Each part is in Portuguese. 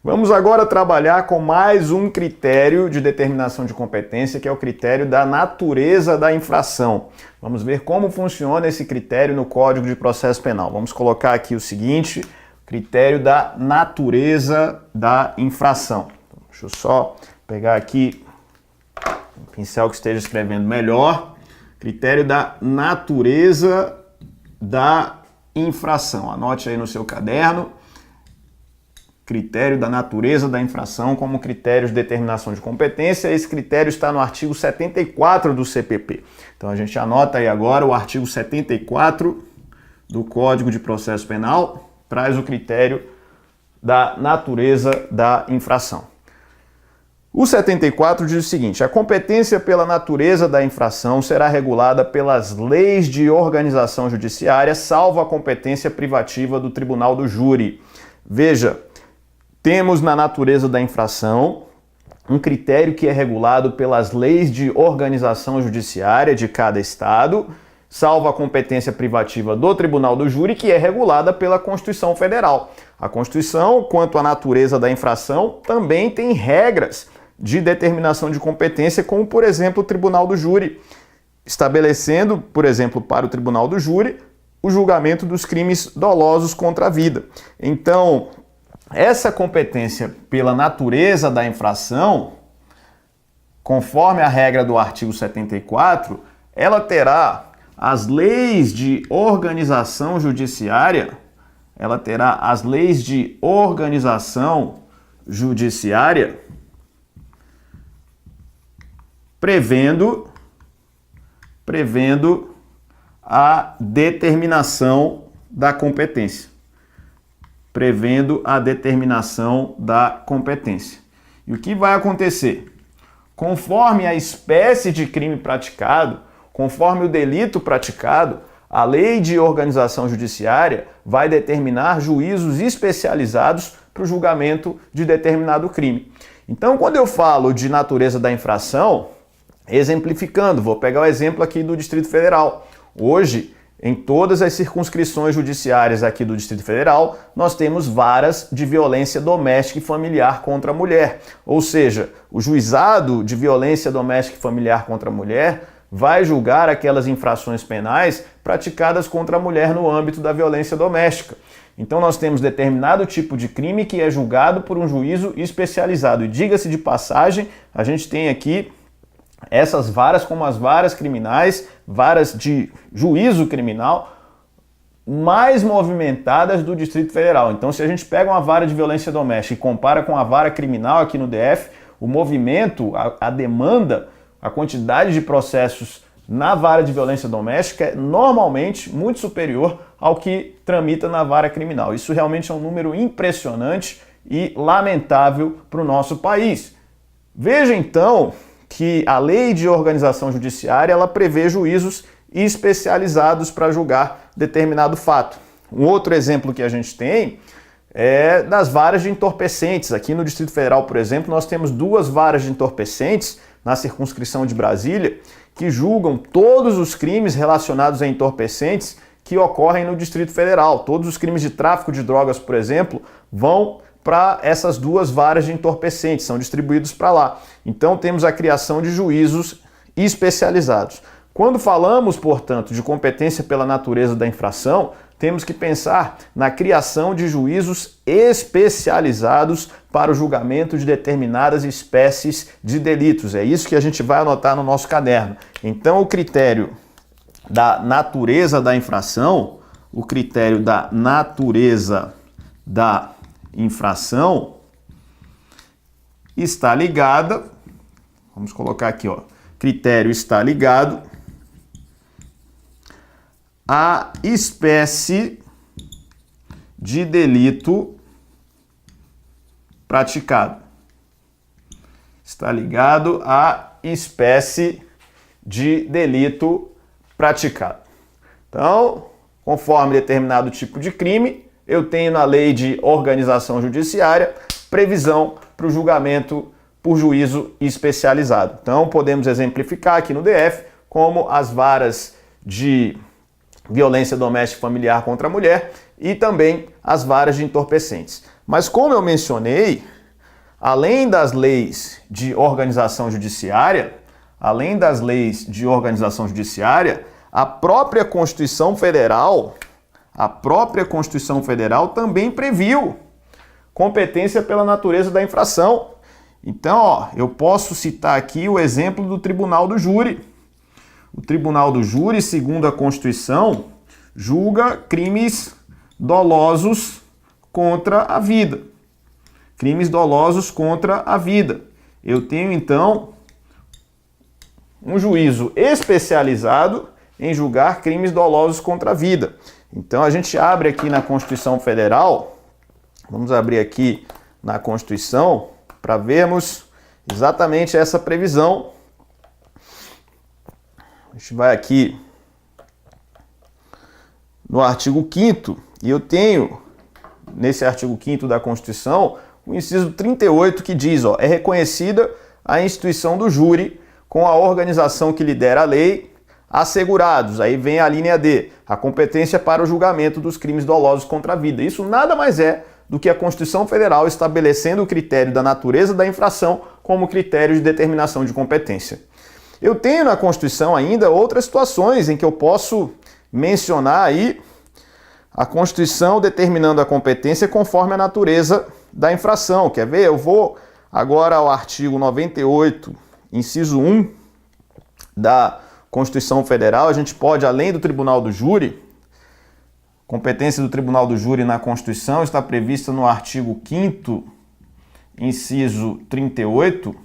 Vamos agora trabalhar com mais um critério de determinação de competência, que é o critério da natureza da infração. Vamos ver como funciona esse critério no Código de Processo Penal. Vamos colocar aqui o seguinte, critério da natureza da infração. Deixa eu só pegar aqui um pincel que esteja escrevendo melhor. Critério da natureza da infração. Anote aí no seu caderno. Critério da natureza da infração como critério de determinação de competência. Esse critério está no artigo 74 do CPP. Então a gente anota aí agora o artigo 74 do Código de Processo Penal, traz o critério da natureza da infração. O 74 diz o seguinte: a competência pela natureza da infração será regulada pelas leis de organização judiciária, salvo a competência privativa do tribunal do júri. Veja, temos na natureza da infração um critério que é regulado pelas leis de organização judiciária de cada estado, salvo a competência privativa do tribunal do júri, que é regulada pela Constituição Federal. A Constituição, quanto à natureza da infração, também tem regras de determinação de competência, como, por exemplo, o tribunal do júri, estabelecendo, por exemplo, para o tribunal do júri, o julgamento dos crimes dolosos contra a vida. Então, essa competência pela natureza da infração, conforme a regra do artigo 74, ela terá as leis de organização judiciária, prevendo a determinação da competência. E o que vai acontecer? Conforme a espécie de crime praticado, conforme o delito praticado, a lei de organização judiciária vai determinar juízos especializados para o julgamento de determinado crime. Então, quando eu falo de natureza da infração, exemplificando, vou pegar o exemplo aqui do Distrito Federal. Hoje, em todas as circunscrições judiciárias aqui do Distrito Federal, nós temos varas de violência doméstica e familiar contra a mulher. Ou seja, o juizado de violência doméstica e familiar contra a mulher vai julgar aquelas infrações penais praticadas contra a mulher no âmbito da violência doméstica. Então nós temos determinado tipo de crime que é julgado por um juízo especializado. E diga-se de passagem, a gente tem aqui essas varas como as varas criminais, varas de juízo criminal mais movimentadas do Distrito Federal. Então, se a gente pega uma vara de violência doméstica e compara com a vara criminal aqui no DF, o movimento, a demanda, a quantidade de processos na vara de violência doméstica é normalmente muito superior ao que tramita na vara criminal. Isso realmente é um número impressionante e lamentável para o nosso país. Veja então que a lei de organização judiciária ela prevê juízos especializados para julgar determinado fato. Um outro exemplo que a gente tem é das varas de entorpecentes. Aqui no Distrito Federal, por exemplo, nós temos 2 varas de entorpecentes na circunscrição de Brasília que julgam todos os crimes relacionados a entorpecentes que ocorrem no Distrito Federal. Todos os crimes de tráfico de drogas, por exemplo, vão para essas 2 varas de entorpecentes, são distribuídos para lá. Então temos a criação de juízos especializados. Quando falamos, portanto, de competência pela natureza da infração, temos que pensar na criação de juízos especializados para o julgamento de determinadas espécies de delitos. É isso que a gente vai anotar no nosso caderno. Então o critério da natureza da infração, está ligada, vamos colocar aqui, ó, critério está ligado à espécie de delito praticado. Está ligado à espécie de delito praticado. Então, conforme determinado tipo de crime, eu tenho na lei de organização judiciária previsão para o julgamento por juízo especializado. Então, podemos exemplificar aqui no DF como as varas de violência doméstica e familiar contra a mulher e também as varas de entorpecentes. Mas como eu mencionei, além das leis de organização judiciária, a própria Constituição Federal também previu competência pela natureza da infração. Então, eu posso citar aqui o exemplo do Tribunal do Júri. O Tribunal do Júri, segundo a Constituição, julga crimes dolosos contra a vida. Crimes dolosos contra a vida. Eu tenho, então, um juízo especializado em julgar crimes dolosos contra a vida. Então, a gente abre aqui na Constituição Federal, vamos abrir aqui na Constituição para vermos exatamente essa previsão. A gente vai aqui no artigo 5º e eu tenho, nesse artigo 5º da Constituição, o inciso 38 que diz, é reconhecida a instituição do júri com a organização que lidera a lei, assegurados, aí vem a linha D, a competência para o julgamento dos crimes dolosos contra a vida. Isso nada mais é do que a Constituição Federal estabelecendo o critério da natureza da infração como critério de determinação de competência. Eu tenho na Constituição ainda outras situações em que eu posso mencionar aí a Constituição determinando a competência conforme a natureza da infração. Quer ver? Eu vou agora ao artigo 98, inciso 1 da Constituição Federal. A gente pode, além do Tribunal do Júri, competência do Tribunal do Júri na Constituição está prevista no artigo 5º, inciso 38,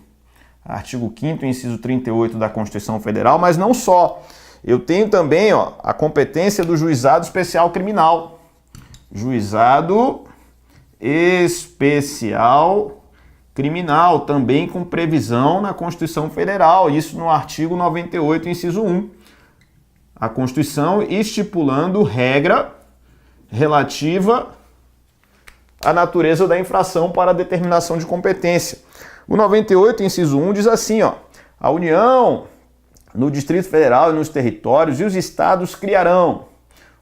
artigo 5º, inciso 38 da Constituição Federal, mas não só. Eu tenho também a competência do Juizado Especial Criminal. Juizado Especial Criminal, também com previsão na Constituição Federal, isso no artigo 98, inciso 1. A Constituição estipulando regra relativa à natureza da infração para a determinação de competência. O 98, inciso 1, diz assim, a União, no Distrito Federal e nos territórios, e os estados criarão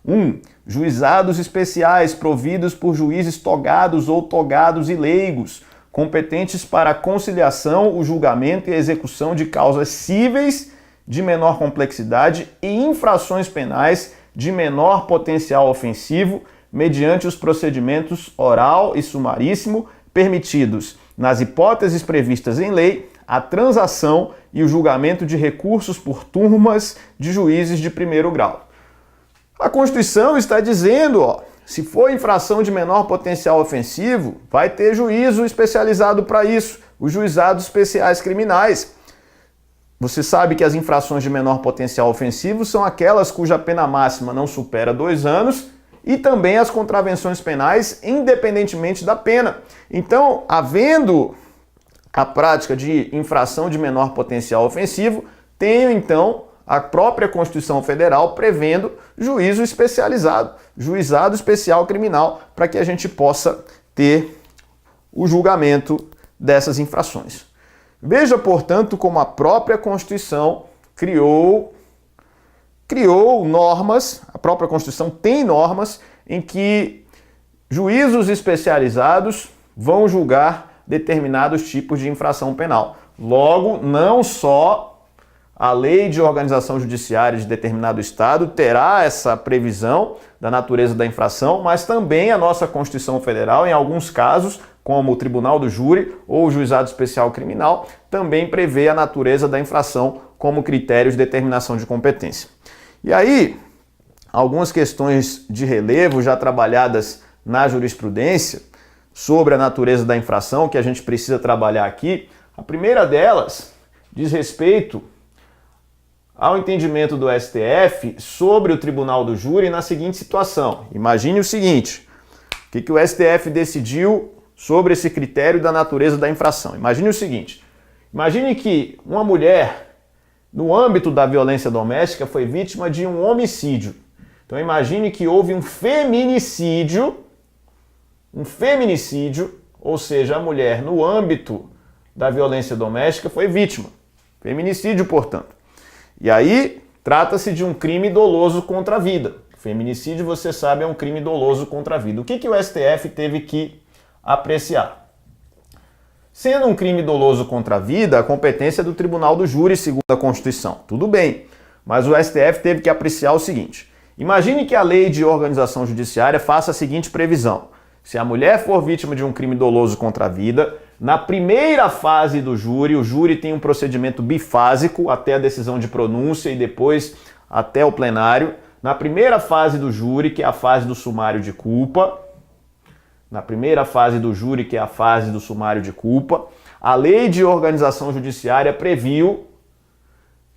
1. Juizados especiais providos por juízes togados ou togados e leigos, competentes para a conciliação, o julgamento e a execução de causas cíveis de menor complexidade e infrações penais de menor potencial ofensivo, mediante os procedimentos oral e sumaríssimo permitidos, nas hipóteses previstas em lei, a transação e o julgamento de recursos por turmas de juízes de primeiro grau. A Constituição está dizendo, se for infração de menor potencial ofensivo, vai ter juízo especializado para isso, os juizados especiais criminais. Você sabe que as infrações de menor potencial ofensivo são aquelas cuja pena máxima não supera 2 anos e também as contravenções penais, independentemente da pena. Então, havendo a prática de infração de menor potencial ofensivo, tenho então a própria Constituição Federal prevendo juízo especializado, juizado especial criminal, para que a gente possa ter o julgamento dessas infrações. Veja, portanto, como a própria Constituição criou normas, a própria Constituição tem normas em que juízos especializados vão julgar determinados tipos de infração penal. Logo, não só a lei de organização judiciária de determinado estado terá essa previsão da natureza da infração, mas também a nossa Constituição Federal, em alguns casos, como o Tribunal do Júri ou o Juizado Especial Criminal, também prevê a natureza da infração como critério de determinação de competência. E aí, algumas questões de relevo já trabalhadas na jurisprudência sobre a natureza da infração que a gente precisa trabalhar aqui. A primeira delas diz respeito ao entendimento do STF sobre o Tribunal do Júri na seguinte situação. Imagine o seguinte, o que o STF decidiu sobre esse critério da natureza da infração. Imagine o seguinte, imagine que uma mulher, no âmbito da violência doméstica, foi vítima de um homicídio. Então imagine que houve um feminicídio, ou seja, a mulher, no âmbito da violência doméstica, foi vítima. Feminicídio, portanto. E aí, trata-se de um crime doloso contra a vida. Feminicídio, você sabe, é um crime doloso contra a vida. O que o STF teve que apreciar. Sendo um crime doloso contra a vida, a competência é do tribunal do júri, segundo a Constituição. Tudo bem, mas o STF teve que apreciar o seguinte. Imagine que a lei de organização judiciária faça a seguinte previsão. Se a mulher for vítima de um crime doloso contra a vida, na primeira fase do júri, o júri tem um procedimento bifásico até a decisão de pronúncia e depois até o plenário. Na primeira fase do júri, que é a fase do sumário de culpa, a lei de organização judiciária previu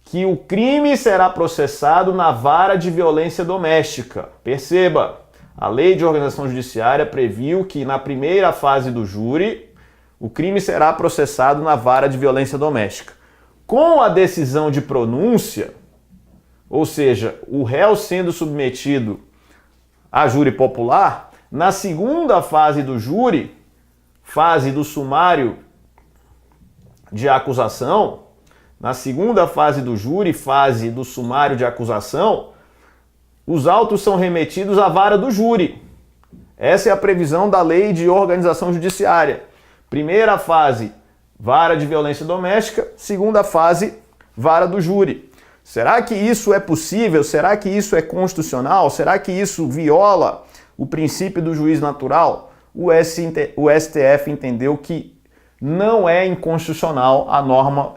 que o crime será processado na vara de violência doméstica. Perceba, a lei de organização judiciária previu que na primeira fase do júri, o crime será processado na vara de violência doméstica. Com a decisão de pronúncia, ou seja, o réu sendo submetido a júri popular, na segunda fase do júri, fase do sumário de acusação, os autos são remetidos à vara do júri. Essa é a previsão da lei de organização judiciária. Primeira fase, vara de violência doméstica. Segunda fase, vara do júri. Será que isso é possível? Será que isso é constitucional? Será que isso viola o princípio do juiz natural? O STF entendeu que não é inconstitucional a norma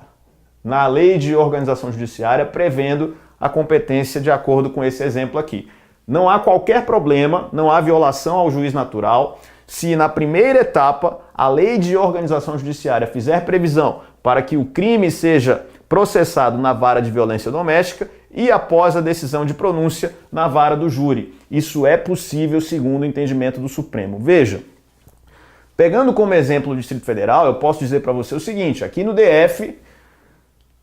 na lei de organização judiciária prevendo a competência de acordo com esse exemplo aqui. Não há qualquer problema, não há violação ao juiz natural, se na primeira etapa a lei de organização judiciária fizer previsão para que o crime seja processado na vara de violência doméstica e após a decisão de pronúncia na vara do júri. Isso é possível segundo o entendimento do Supremo. Veja, pegando como exemplo o Distrito Federal, eu posso dizer para você o seguinte, aqui no DF,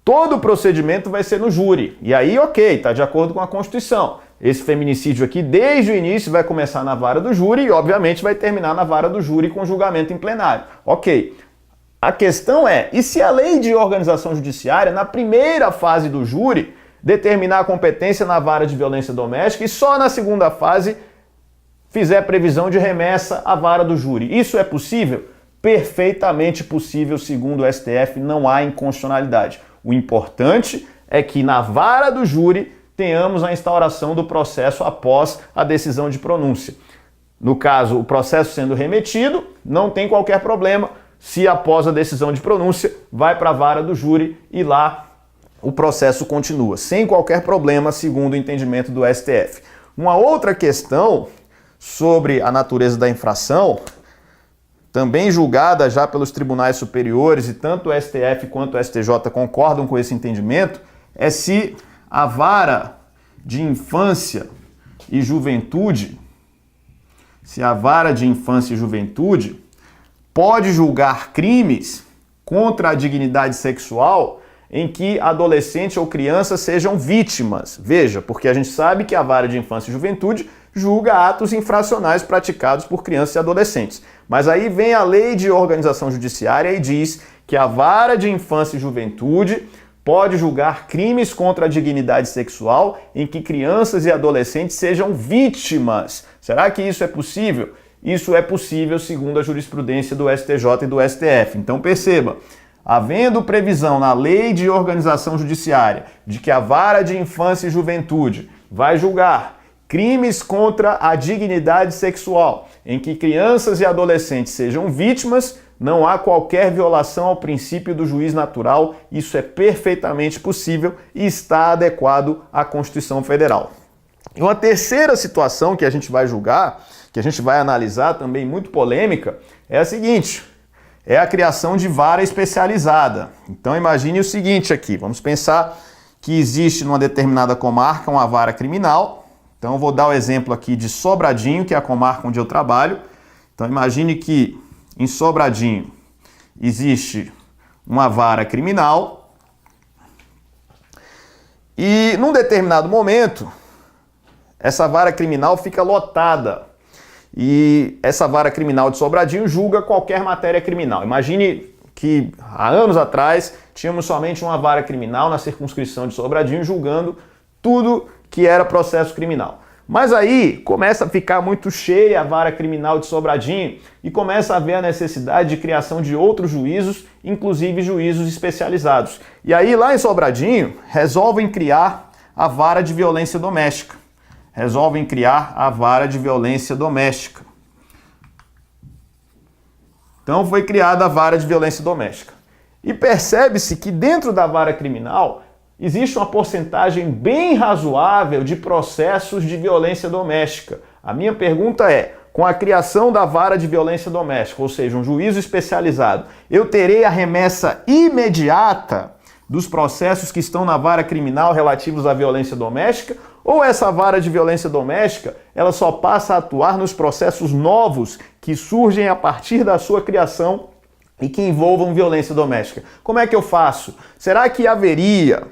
todo o procedimento vai ser no júri. E aí, ok, está de acordo com a Constituição. Esse feminicídio aqui, desde o início, vai começar na vara do júri e, obviamente, vai terminar na vara do júri com julgamento em plenário. Ok. A questão é, e se a lei de organização judiciária, na primeira fase do júri, determinar a competência na vara de violência doméstica e só na segunda fase fizer previsão de remessa à vara do júri? Isso é possível? Perfeitamente possível, segundo o STF, não há inconstitucionalidade. O importante é que na vara do júri tenhamos a instauração do processo após a decisão de pronúncia. No caso, o processo sendo remetido, não tem qualquer problema. Se após a decisão de pronúncia, vai para a vara do júri e lá o processo continua, sem qualquer problema, segundo o entendimento do STF. Uma outra questão sobre a natureza da infração, também julgada já pelos tribunais superiores, e tanto o STF quanto o STJ concordam com esse entendimento, é se a vara de infância e juventude, pode julgar crimes contra a dignidade sexual em que adolescente ou criança sejam vítimas. Veja, porque a gente sabe que a vara de infância e juventude julga atos infracionais praticados por crianças e adolescentes. Mas aí vem a lei de organização judiciária e diz que a vara de infância e juventude pode julgar crimes contra a dignidade sexual em que crianças e adolescentes sejam vítimas. Será que isso é possível? Isso é possível segundo a jurisprudência do STJ e do STF. Então perceba, havendo previsão na lei de organização judiciária de que a vara de infância e juventude vai julgar crimes contra a dignidade sexual em que crianças e adolescentes sejam vítimas, não há qualquer violação ao princípio do juiz natural. Isso é perfeitamente possível e está adequado à Constituição Federal. E uma terceira situação que a gente vai julgar, que a gente vai analisar também muito polêmica, é a seguinte: é a criação de vara especializada. Então imagine o seguinte aqui, vamos pensar que existe numa determinada comarca uma vara criminal. Então eu vou dar o exemplo aqui de Sobradinho, que é a comarca onde eu trabalho. Então imagine que em Sobradinho existe uma vara criminal e num determinado momento essa vara criminal fica lotada e essa vara criminal de Sobradinho julga qualquer matéria criminal. Imagine que há anos atrás tínhamos somente uma vara criminal na circunscrição de Sobradinho julgando tudo que era processo criminal. Mas aí começa a ficar muito cheia a vara criminal de Sobradinho e começa a haver a necessidade de criação de outros juízos, inclusive juízos especializados. E aí lá em Sobradinho resolvem criar a vara de violência doméstica. Resolvem criar a vara de violência doméstica. Então foi criada a vara de violência doméstica. E percebe-se que dentro da vara criminal existe uma porcentagem bem razoável de processos de violência doméstica. A minha pergunta é, com a criação da vara de violência doméstica, ou seja, um juízo especializado, eu terei a remessa imediata dos processos que estão na vara criminal relativos à violência doméstica? Ou essa vara de violência doméstica, ela só passa a atuar nos processos novos que surgem a partir da sua criação e que envolvam violência doméstica? Como é que eu faço? Será que haveria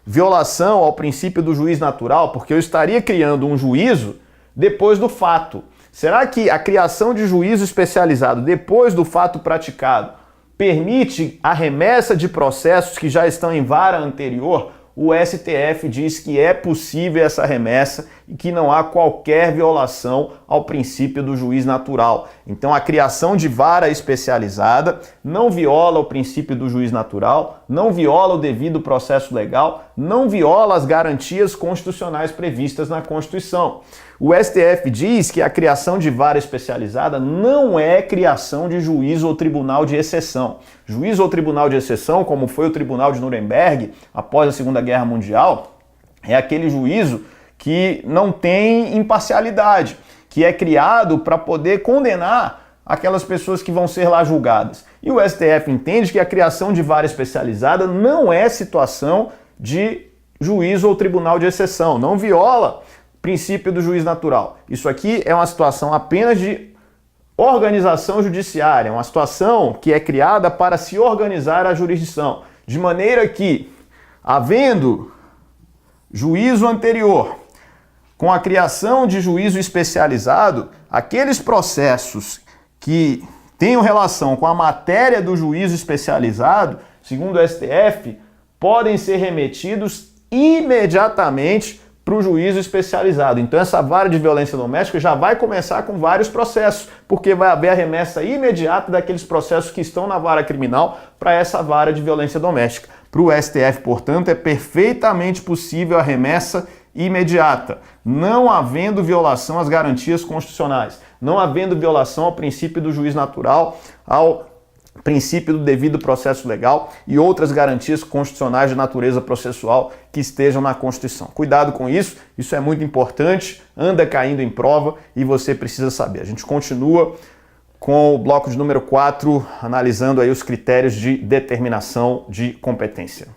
violação ao princípio do juiz natural? Porque eu estaria criando um juízo depois do fato. Será que a criação de juízo especializado depois do fato praticado permite a remessa de processos que já estão em vara anterior? O STF diz que é possível essa remessa e que não há qualquer violação ao princípio do juiz natural. Então a criação de vara especializada não viola o princípio do juiz natural, não viola o devido processo legal, não viola as garantias constitucionais previstas na Constituição. O STF diz que a criação de vara especializada não é criação de juízo ou tribunal de exceção. Juízo ou tribunal de exceção, como foi o Tribunal de Nuremberg após a Segunda Guerra Mundial, é aquele juízo que não tem imparcialidade, que é criado para poder condenar aquelas pessoas que vão ser lá julgadas. E o STF entende que a criação de vara especializada não é situação de juízo ou tribunal de exceção, não viola princípio do juiz natural. Isso aqui é uma situação apenas de organização judiciária, uma situação que é criada para se organizar a jurisdição, de maneira que, havendo juízo anterior, com a criação de juízo especializado, aqueles processos que tenham relação com a matéria do juízo especializado, segundo o STF, podem ser remetidos imediatamente para o juízo especializado. Então essa vara de violência doméstica já vai começar com vários processos, porque vai haver a remessa imediata daqueles processos que estão na vara criminal para essa vara de violência doméstica. Para o STF, portanto, é perfeitamente possível a remessa imediata, não havendo violação às garantias constitucionais, não havendo violação ao princípio do juiz natural, ao princípio do devido processo legal e outras garantias constitucionais de natureza processual que estejam na Constituição. Cuidado com isso, isso é muito importante, anda caindo em prova e você precisa saber. A gente continua com o bloco de número 4, analisando aí os critérios de determinação de competência.